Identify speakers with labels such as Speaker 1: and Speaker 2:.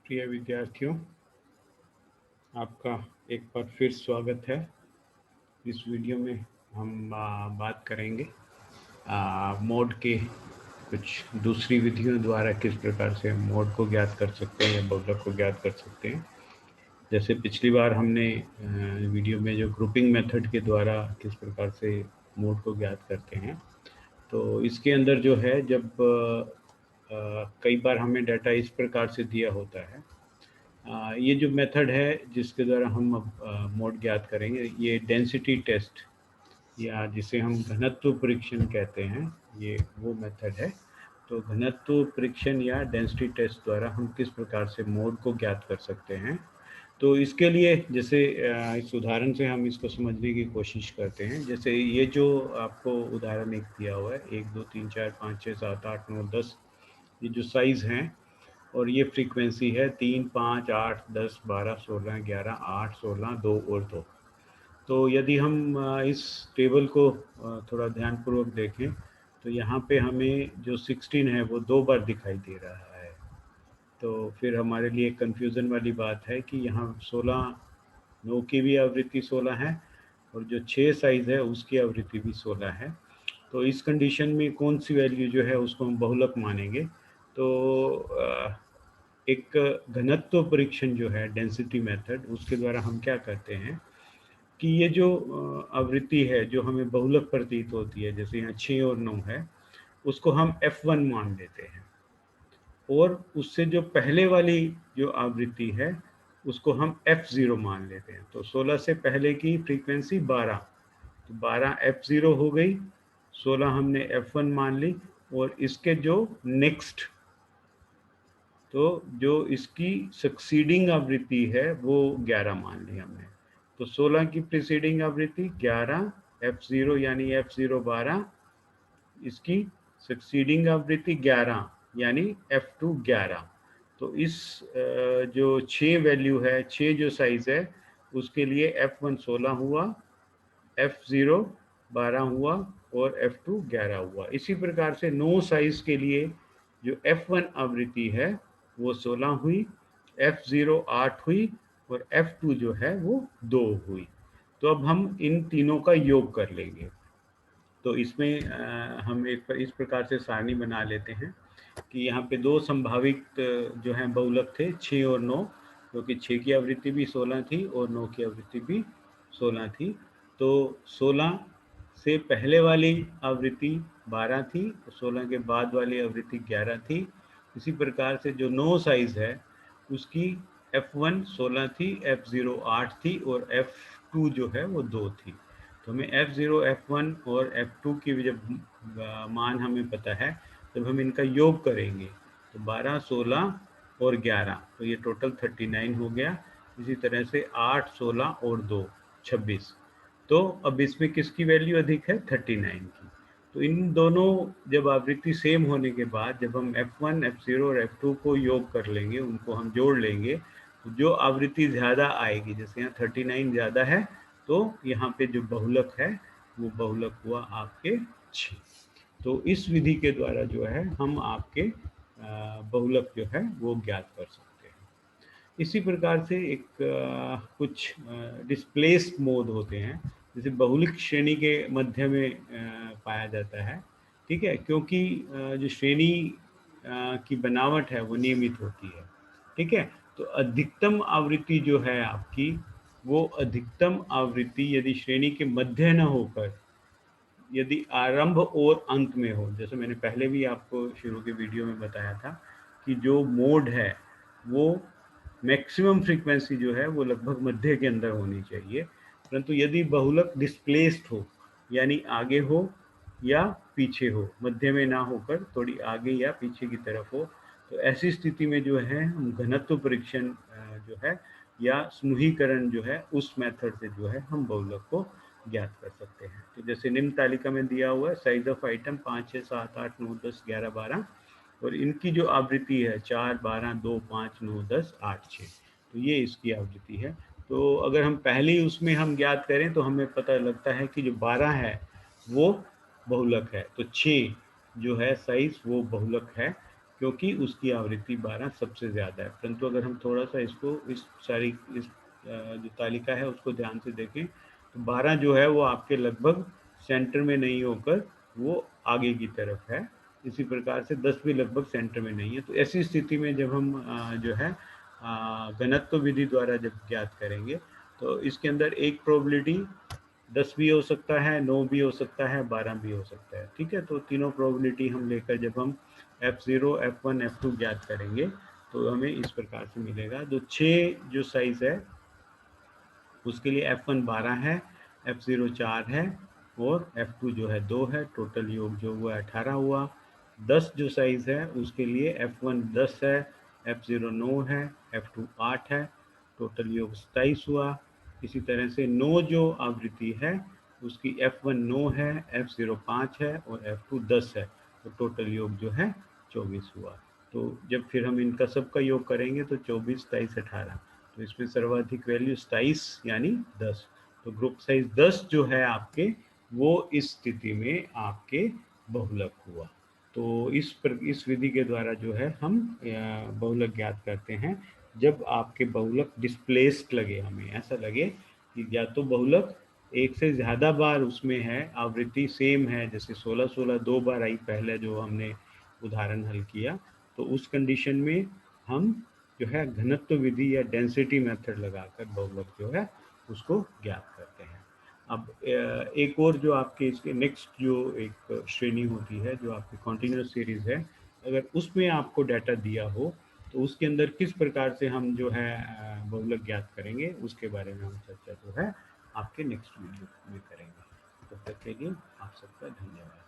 Speaker 1: प्रिय विद्यार्थियों, आपका एक बार फिर स्वागत है। इस वीडियो में हम बात करेंगे मोड के कुछ दूसरी विधियों द्वारा किस प्रकार से हम मोड को ज्ञात कर सकते हैं या बहुलक को ज्ञात कर सकते हैं। जैसे पिछली बार हमने वीडियो में जो ग्रुपिंग मेथड के द्वारा किस प्रकार से मोड को ज्ञात करते हैं, तो इसके अंदर जो है जब कई बार हमें डाटा इस प्रकार से दिया होता है, ये जो मेथड है जिसके द्वारा हम अब मोड ज्ञात करेंगे, ये डेंसिटी टेस्ट या जिसे हम घनत्व परीक्षण कहते हैं, ये वो मेथड है। तो घनत्व परीक्षण या डेंसिटी टेस्ट द्वारा हम किस प्रकार से मोड को ज्ञात कर सकते हैं। तो इसके लिए जैसे इस उदाहरण से हम इसको समझने की कोशिश करते हैं। जैसे ये जो आपको उदाहरण एक दिया हुआ है, 1 2 3 4 5 6 7 8 9 10, ये जो साइज़ हैं और ये फ्रीक्वेंसी है 3 5 8 10 12 16 11 8 16 2 और 2। तो यदि हम इस टेबल को थोड़ा ध्यानपूर्वक देखें तो यहाँ पे हमें जो 16 है वो 2 बार दिखाई दे रहा है। तो फिर हमारे लिए कन्फ्यूज़न वाली बात है कि यहाँ 16 9 की भी आवृत्ति 16 है और जो 6 साइज़ है उसकी आवृत्ति भी 16 है। तो इस कंडीशन में कौन सी वैल्यू जो है उसको हम बहुलक मानेंगे। तो एक घनत्व परीक्षण जो है डेंसिटी मेथड, उसके द्वारा हम क्या करते हैं कि ये जो आवृत्ति है जो हमें बहुलक प्रतीत होती है, जैसे यहाँ 6 और 9 है, उसको हम F1 मान लेते हैं और उससे जो पहले वाली जो आवृत्ति है उसको हम F0 मान लेते हैं। तो 16 से पहले की फ्रीक्वेंसी 12, तो 12 F0 हो गई, 16 हमने F1 मान ली और इसके जो नेक्स्ट, तो जो इसकी सक्सीडिंग आवृत्ति है वो 11 मान ली हमने। तो 16 की प्रीसीडिंग आवृत्ति 11 F0 यानी F0 12, इसकी सक्सीडिंग आवृत्ति 11 यानी F2 11। तो इस जो 6 वैल्यू है, 6 जो साइज़ है उसके लिए F1 16 हुआ, F0 12 हुआ और F2 11 हुआ। इसी प्रकार से 9 साइज़ के लिए जो F1 आवृत्ति है वो 16 हुई, F0 8 हुई और F2 जो है वो 2 हुई। तो अब हम इन तीनों का योग कर लेंगे। तो इसमें हम इस प्रकार से सारणी बना लेते हैं कि यहाँ पे 2 संभावित जो हैं बहुलक थे, 6 और 9, क्योंकि 6 की आवृत्ति भी 16 थी और 9 की आवृत्ति भी 16 थी। तो 16 से पहले वाली आवृत्ति 12 थी और 16 के बाद वाली आवृत्ति 11 थी। इसी प्रकार से जो 9 साइज़ है उसकी F1 16 थी, F0 8 थी और F2 जो है वो 2 थी। तो हमें F0 F1 और F2 की जब मान हमें पता है, जब हम इनका योग करेंगे तो 12 16 और 11, तो ये टोटल 39 हो गया। इसी तरह से 8 16 और 2 26। तो अब इसमें किसकी वैल्यू अधिक है? 39 की। तो इन दोनों जब आवृत्ति सेम होने के बाद जब हम F1 F0 और F2 को योग कर लेंगे, उनको हम जोड़ लेंगे, तो जो आवृत्ति ज़्यादा आएगी, जैसे यहाँ 39 ज़्यादा है तो यहाँ पे जो बहुलक है वो बहुलक हुआ आपके 6। तो इस विधि के द्वारा जो है हम आपके बहुलक जो है वो ज्ञात कर सकते हैं। इसी प्रकार से एक कुछ डिस्प्लेस्ड मोड होते हैं, जैसे बहुलक श्रेणी के मध्य में पाया जाता है। ठीक है, क्योंकि जो श्रेणी की बनावट है वो नियमित होती है। ठीक है, तो अधिकतम आवृत्ति जो है आपकी, वो अधिकतम आवृत्ति यदि श्रेणी के मध्य न होकर यदि आरंभ और अंत में हो, जैसे मैंने पहले भी आपको शुरू के वीडियो में बताया था कि जो मोड है वो मैक्सिमम फ्रीक्वेंसी जो है वो लगभग मध्य के अंदर होनी चाहिए, परंतु यदि बहुलक डिस्प्लेस्ड हो यानी आगे हो या पीछे हो, मध्य में ना होकर थोड़ी आगे या पीछे की तरफ हो, तो ऐसी स्थिति में जो है हम घनत्व परीक्षण जो है या समूहीकरण जो है उस मेथड से जो है हम बहुलक को ज्ञात कर सकते हैं। तो जैसे निम्न तालिका में दिया हुआ है, साइज ऑफ आइटम 5 6 7 8 9 10 11 12 और इनकी जो आवृत्ति है 4 12 2 5 9 10 8 6, तो ये इसकी आवृत्ति है। तो अगर हम पहली उसमें हम ज्ञात करें तो हमें पता लगता है कि जो 12 है वो बहुलक है, तो 6 जो है साइज वो बहुलक है। क्योंकि उसकी आवृत्ति 12 सबसे ज़्यादा है। परंतु अगर हम थोड़ा सा इसको इस जो तालिका है उसको ध्यान से देखें तो 12 जो है वो आपके लगभग सेंटर में नहीं होकर वो आगे की तरफ है। इसी प्रकार से 10 भी लगभग सेंटर में नहीं है। तो ऐसी स्थिति में जब हम जो है घनत्व विधि द्वारा जब ज्ञात करेंगे तो इसके अंदर एक प्रोबेबिलिटी 10 भी हो सकता है, 9 भी हो सकता है, 12 भी हो सकता है। ठीक है, तो तीनों प्रोबेबिलिटी हम लेकर जब हम F0, F1, F2 ज्ञात करेंगे तो हमें इस प्रकार से मिलेगा। तो 6 जो साइज है उसके लिए F1 12 है, F0 4 है और F2 जो है 2 है। टोटल योग जो हुआ 18 हुआ। 10 जो साइज है उसके लिए F1 10 है, F0 9 है, F2 8 है। टोटल योग 27 हुआ। इसी तरह से 9 जो आवृत्ति है उसकी F1 9 है, F0 5 है और F2 10 है। तो टोटल योग जो है 24 हुआ। तो जब फिर हम इनका सबका योग करेंगे तो 24, 27, 18। तो इसमें सर्वाधिक वैल्यू 27 यानी 10। तो ग्रुप साइज 10 जो है आपके वो इस स्थिति में आपके बहुलक हुआ। तो इस विधि के द्वारा जो है हम बहुलक ज्ञात करते हैं जब आपके बहुलक डिस्प्लेस्ड लगे, हमें ऐसा लगे कि या तो बहुलक एक से ज़्यादा बार उसमें है, आवृत्ति सेम है, जैसे 16-16 2 बार आई पहले जो हमने उदाहरण हल किया, तो उस कंडीशन में हम जो है घनत्व विधि या डेंसिटी मेथड लगाकर बहुलक जो है उसको ज्ञात करते हैं। अब एक और जो आपके इसके नेक्स्ट जो एक श्रेणी होती है जो आपकी कॉन्टिन्यूस सीरीज है, अगर उसमें आपको डाटा दिया हो तो उसके अंदर किस प्रकार से हम जो है बहुलक ज्ञात करेंगे उसके बारे में हम चर्चा जो है आपके नेक्स्ट वीडियो में करेंगे। तब तक के लिए आप सबका धन्यवाद।